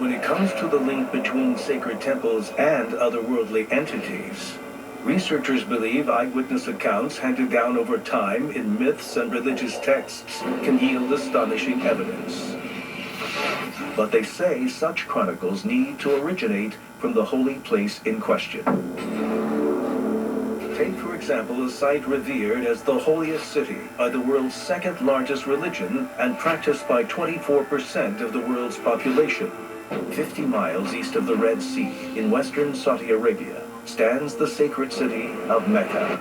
When it comes to the link between sacred temples and otherworldly entities, researchers believe eyewitness accounts handed down over time in myths and religious texts can yield astonishing evidence. But they say such chronicles need to originate from the holy place in question. Take, for example, a site revered as the holiest city by the world's second largest religion and practiced by 24% of the world's population. 50 miles east of the Red Sea in western Saudi Arabia stands the sacred city of Mecca,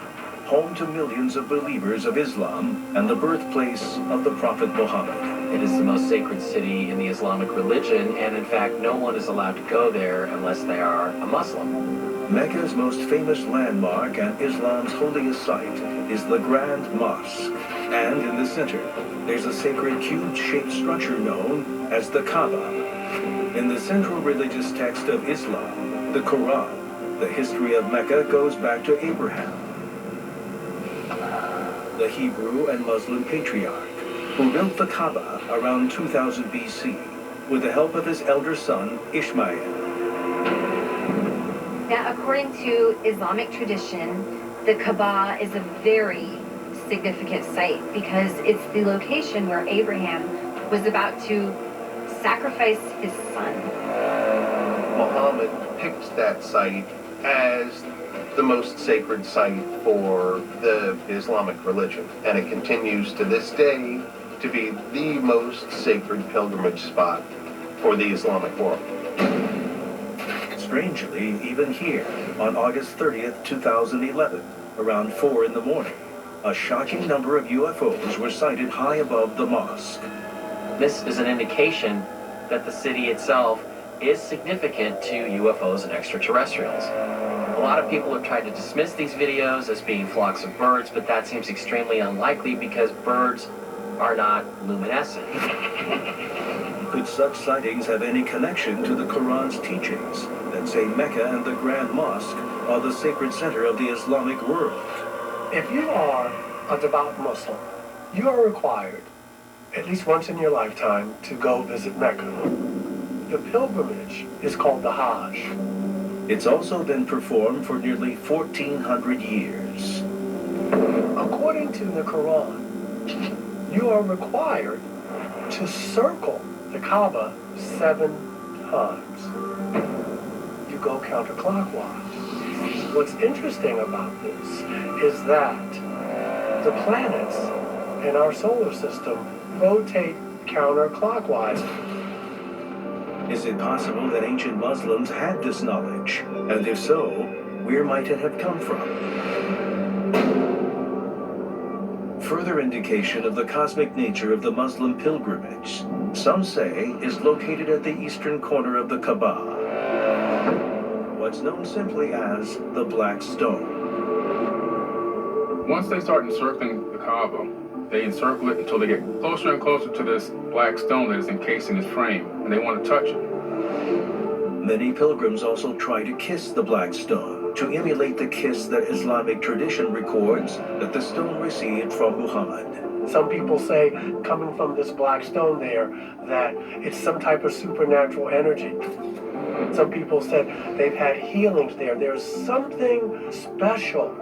home to millions of believers of Islam and the birthplace of the Prophet Muhammad. It is the most sacred city in the Islamic religion, and in fact, no one is allowed to go there unless they are a Muslim. Mecca's most famous landmark and Islam's holiest site is the Grand Mosque, and in the center, there's a sacred cube-shaped structure known as the Kaaba. In the central religious text of Islam, the Quran, the history of Mecca goes back to Abraham, the Hebrew and Muslim patriarch, who built the Kaaba around 2000 BC with the help of his elder son, Ishmael. Now, according to Islamic tradition, the Kaaba is a very significant site because it's the location where Abraham was about to sacrifice his son. Muhammad picked that site as the most sacred site for the Islamic religion, and it continues to this day to be the most sacred pilgrimage spot for the Islamic world. Strangely, even here, on August 30th, 2011, around 4 in the morning, a shocking number of UFOs were sighted high above the mosque. This is an indication that the city itself is significant to UFOs and extraterrestrials. A lot of people have tried to dismiss these videos as being flocks of birds, but that seems extremely unlikely because birds are not luminescent. Could such sightings have any connection to the Quran's teachings that say Mecca and the Grand Mosque are the sacred center of the Islamic world? If you are a devout Muslim, you are required, at least once in your lifetime, to go visit Mecca. The pilgrimage is called the Hajj. It's also been performed for nearly 1,400 years. According to the Quran, you are required to circle the Kaaba 7 times. You go counterclockwise. What's interesting about this is that the planets in our solar system rotate counterclockwise. Is it possible that ancient Muslims had this knowledge? And if so, where might it have come from? Further indication of the cosmic nature of the Muslim pilgrimage, some say, is located at the eastern corner of the Kaaba, what's known simply as the Black Stone. Once they start encircling the Kaaba, they encircle it until they get closer and closer to this black stone that is encasing its frame, and they want to touch it. Many pilgrims also try to kiss the Black Stone, to emulate the kiss that Islamic tradition records that the stone received from Muhammad. Some people say, coming from this black stone there, that it's some type of supernatural energy. Some people said they've had healings there. There's something special,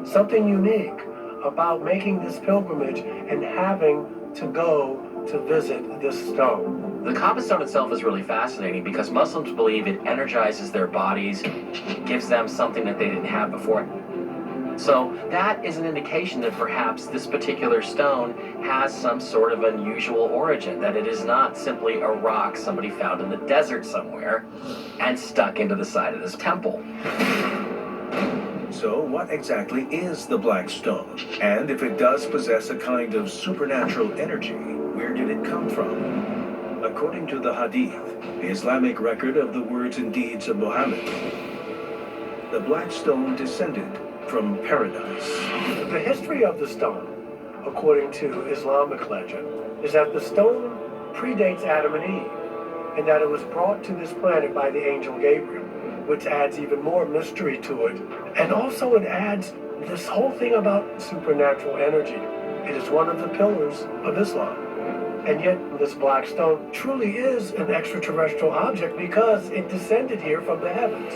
something unique about making this pilgrimage and having to go to visit this stone. The Kaaba stone itself is really fascinating because Muslims believe it energizes their bodies, gives them something that they didn't have before. So that is an indication that perhaps this particular stone has some sort of unusual origin, that it is not simply a rock somebody found in the desert somewhere and stuck into the side of this temple. So what exactly is the Black Stone? And if it does possess a kind of supernatural energy, where did it come from? According to the Hadith, the Islamic record of the words and deeds of Muhammad, the Black Stone descended from paradise. The history of the stone, according to Islamic legend, is that the stone predates Adam and Eve, and that it was brought to this planet by the angel Gabriel, which adds even more mystery to it. And also it adds this whole thing about supernatural energy. It is one of the pillars of Islam. And yet, this black stone truly is an extraterrestrial object because it descended here from the heavens.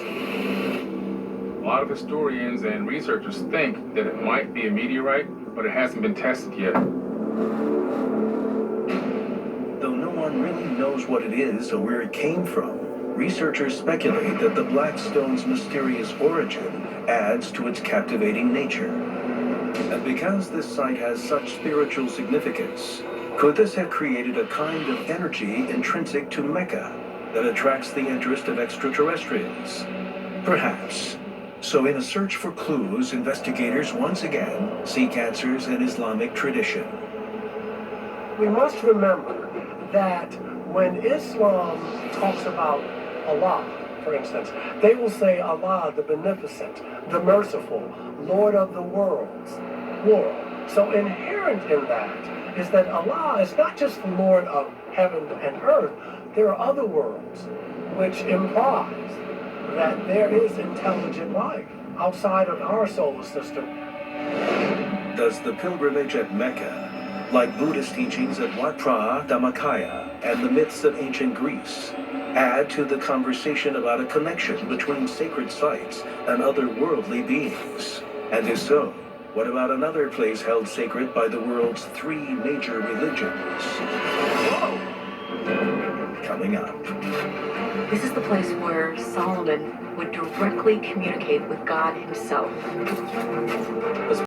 A lot of historians and researchers think that it might be a meteorite, but it hasn't been tested yet. Though no one really knows what it is or where it came from, researchers speculate that the black stone's mysterious origin adds to its captivating nature. And because this site has such spiritual significance, could this have created a kind of energy intrinsic to Mecca that attracts the interest of extraterrestrials? Perhaps. So in a search for clues, investigators once again seek answers in Islamic tradition. We must remember that when Islam talks about Allah, for instance, they will say Allah the Beneficent, the Merciful, Lord of the worlds, plural. So inherent in that is that Allah is not just the Lord of heaven and earth, there are other worlds, which implies that there is intelligent life outside of our solar system. Does the pilgrimage at Mecca, like Buddhist teachings at Wat Phra Dhammakaya and the myths of ancient Greece, add to the conversation about a connection between sacred sites and otherworldly beings? And if so, what about another place held sacred by the world's 3 major religions? Whoa! Coming up. This is the place where Solomon would directly communicate with God himself.